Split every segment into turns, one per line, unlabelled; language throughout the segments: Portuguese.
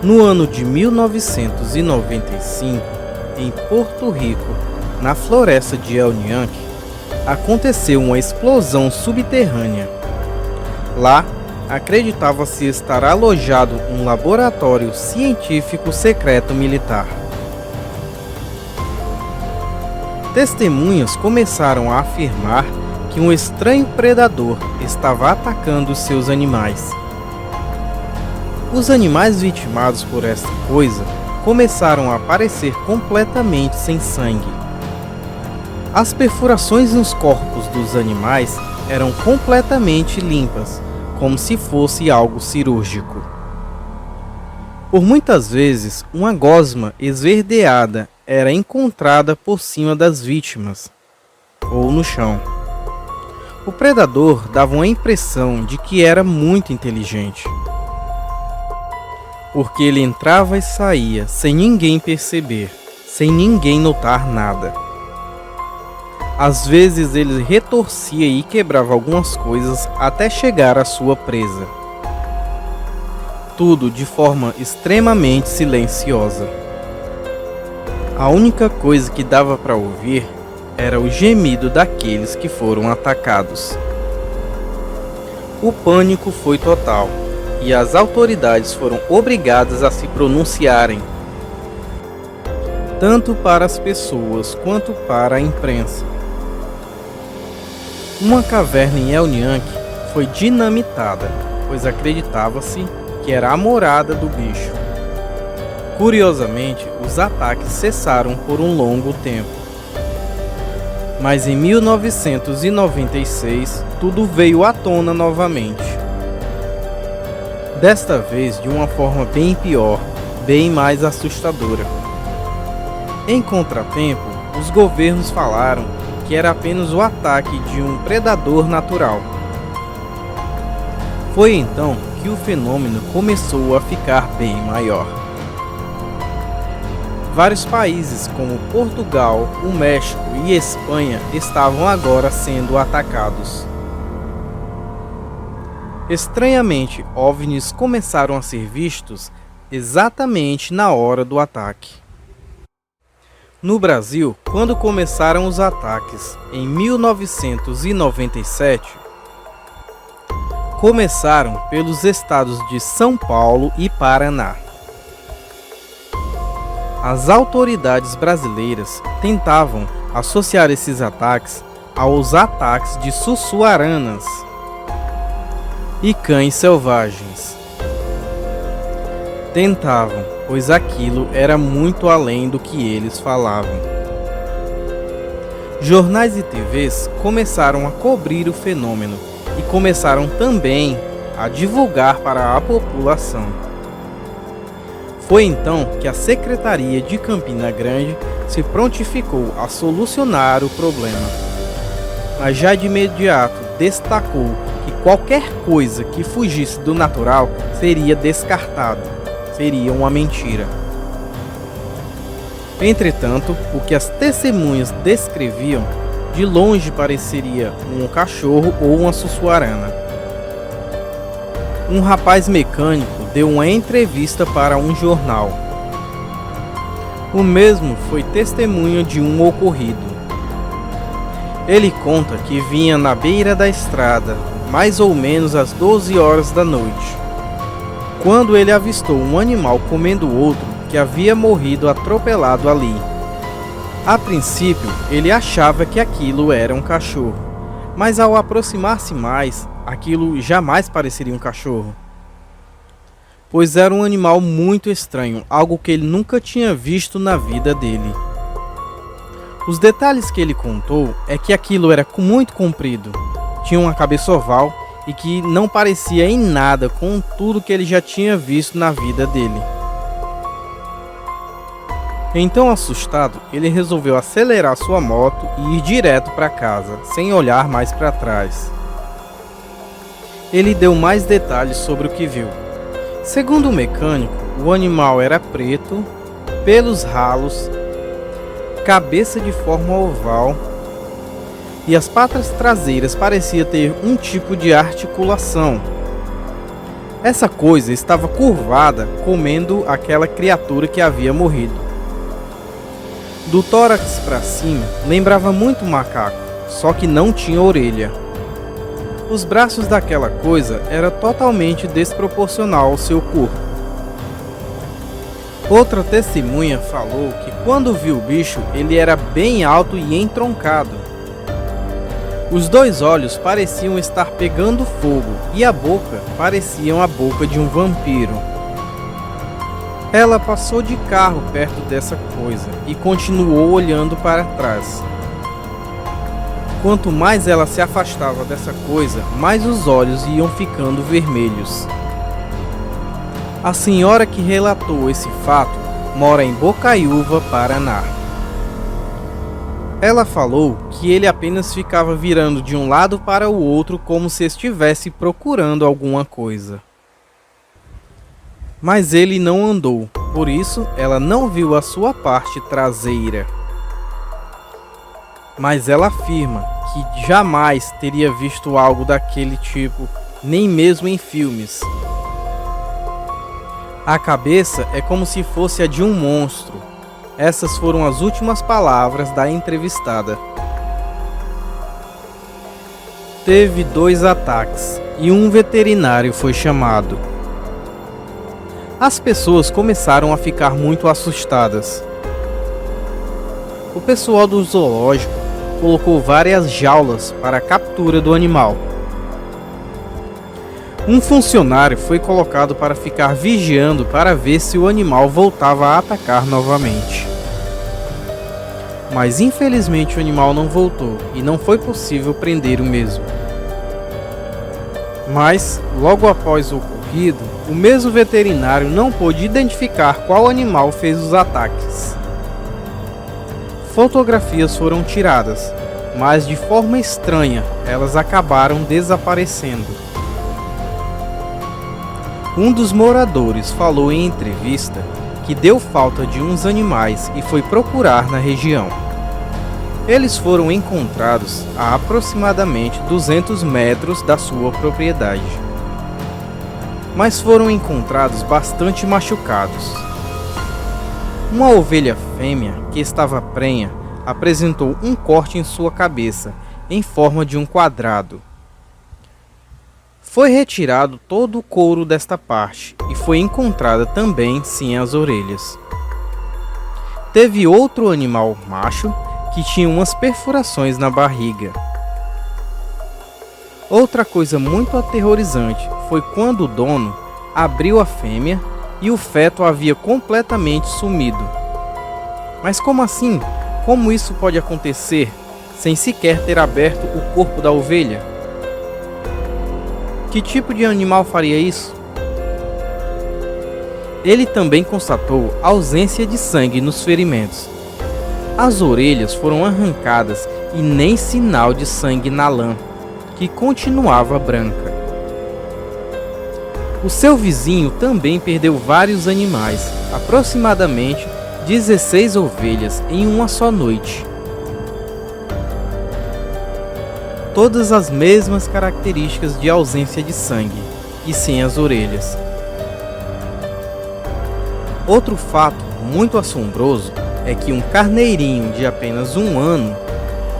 No ano de 1995, em Porto Rico, na floresta de El Nianque, aconteceu uma explosão subterrânea. Lá, acreditava-se estar alojado um laboratório científico secreto militar. Testemunhas começaram a afirmar que um estranho predador estava atacando seus animais. Os animais vitimados por esta coisa começaram a aparecer completamente sem sangue. As perfurações nos corpos dos animais eram completamente limpas, como se fosse algo cirúrgico. Por muitas vezes, uma gosma esverdeada era encontrada por cima das vítimas, ou no chão. O predador dava uma impressão de que era muito inteligente, porque ele entrava e saía sem ninguém perceber, sem ninguém notar nada. Às vezes ele retorcia e quebrava algumas coisas até chegar à sua presa. Tudo de forma extremamente silenciosa. A única coisa que dava para ouvir era o gemido daqueles que foram atacados. O pânico foi total e as autoridades foram obrigadas a se pronunciarem, tanto para as pessoas quanto para a imprensa. Uma caverna em El Nianque foi dinamitada, pois acreditava-se que era a morada do bicho. Curiosamente, os ataques cessaram por um longo tempo. Mas em 1996, tudo veio à tona novamente. Desta vez de uma forma bem pior, bem mais assustadora. Em contratempo, os governos falaram que era apenas o ataque de um predador natural. Foi então que o fenômeno começou a ficar bem maior. Vários países como Portugal, o México e Espanha estavam agora sendo atacados. Estranhamente, OVNIs começaram a ser vistos exatamente na hora do ataque. No Brasil, quando começaram os ataques em 1997, começaram pelos estados de São Paulo e Paraná. As autoridades brasileiras tentavam associar esses ataques aos ataques de sussuaranas e cães selvagens. Tentavam, pois aquilo era muito além do que eles falavam. Jornais e TVs começaram a cobrir o fenômeno e começaram também a divulgar para a população. Foi então que a Secretaria de Campina Grande se prontificou a solucionar o problema, mas já de imediato destacou que qualquer coisa que fugisse do natural seria descartado, seria uma mentira. Entretanto, o que as testemunhas descreviam, de longe pareceria um cachorro ou uma sussuarana. Um rapaz mecânico deu uma entrevista para um jornal. O mesmo foi testemunha de um ocorrido. Ele conta que vinha na beira da estrada, mais ou menos às 12 horas da noite, quando ele avistou um animal comendo outro que havia morrido atropelado ali. A princípio, ele achava que aquilo era um cachorro, mas ao aproximar-se mais, aquilo jamais pareceria um cachorro, pois era um animal muito estranho, algo que ele nunca tinha visto na vida dele. Os detalhes que ele contou é que aquilo era muito comprido, tinha uma cabeça oval e que não parecia em nada com tudo que ele já tinha visto na vida dele. Então, assustado, ele resolveu acelerar sua moto e ir direto para casa, sem olhar mais para trás. Ele deu mais detalhes sobre o que viu. Segundo o mecânico, o animal era preto, pelos ralos, cabeça de forma oval e as patas traseiras pareciam ter um tipo de articulação. Essa coisa estava curvada, comendo aquela criatura que havia morrido. Do tórax para cima, lembrava muito um macaco, só que não tinha orelha. Os braços daquela coisa eram totalmente desproporcional ao seu corpo. Outra testemunha falou que quando viu o bicho, ele era bem alto e entroncado. Os dois olhos pareciam estar pegando fogo e a boca parecia a boca de um vampiro. Ela passou de carro perto dessa coisa e continuou olhando para trás. Quanto mais ela se afastava dessa coisa, mais os olhos iam ficando vermelhos. A senhora que relatou esse fato mora em Bocaiúva, Paraná. Ela falou que ele apenas ficava virando de um lado para o outro como se estivesse procurando alguma coisa. Mas ele não andou, por isso ela não viu a sua parte traseira. Mas ela afirma que jamais teria visto algo daquele tipo, nem mesmo em filmes. A cabeça é como se fosse a de um monstro. Essas foram as últimas palavras da entrevistada. Teve 2 ataques e um veterinário foi chamado. As pessoas começaram a ficar muito assustadas. O pessoal do zoológico colocou várias jaulas para a captura do animal. Um funcionário foi colocado para ficar vigiando para ver se o animal voltava a atacar novamente. Mas infelizmente o animal não voltou e não foi possível prender o mesmo. Mas, logo após o ocorrido, o mesmo veterinário não pôde identificar qual animal fez os ataques. Fotografias foram tiradas, mas de forma estranha, elas acabaram desaparecendo. Um dos moradores falou em entrevista que deu falta de uns animais e foi procurar na região. Eles foram encontrados a aproximadamente 200 metros da sua propriedade, mas foram encontrados bastante machucados. Uma ovelha fêmea que estava prenha apresentou um corte em sua cabeça em forma de um quadrado. Foi retirado todo o couro desta parte e foi encontrada também sem as orelhas. Teve outro animal macho que tinha umas perfurações na barriga. Outra coisa muito aterrorizante foi quando o dono abriu a fêmea e o feto havia completamente sumido. Mas como assim? Como isso pode acontecer sem sequer ter aberto o corpo da ovelha? Que tipo de animal faria isso? Ele também constatou ausência de sangue nos ferimentos. As orelhas foram arrancadas e nem sinal de sangue na lã, que continuava branca. O seu vizinho também perdeu vários animais, aproximadamente 16 ovelhas em uma só noite. Todas as mesmas características de ausência de sangue e sem as orelhas. Outro fato muito assombroso é que um carneirinho de apenas 1 ano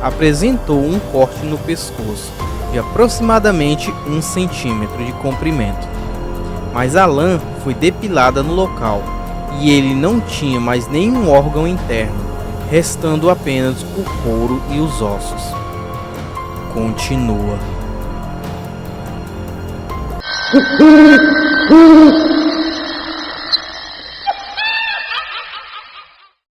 apresentou um corte no pescoço de aproximadamente 1 centímetro de comprimento, mas a lã foi depilada no local e ele não tinha mais nenhum órgão interno, restando apenas o couro e os ossos. Continua.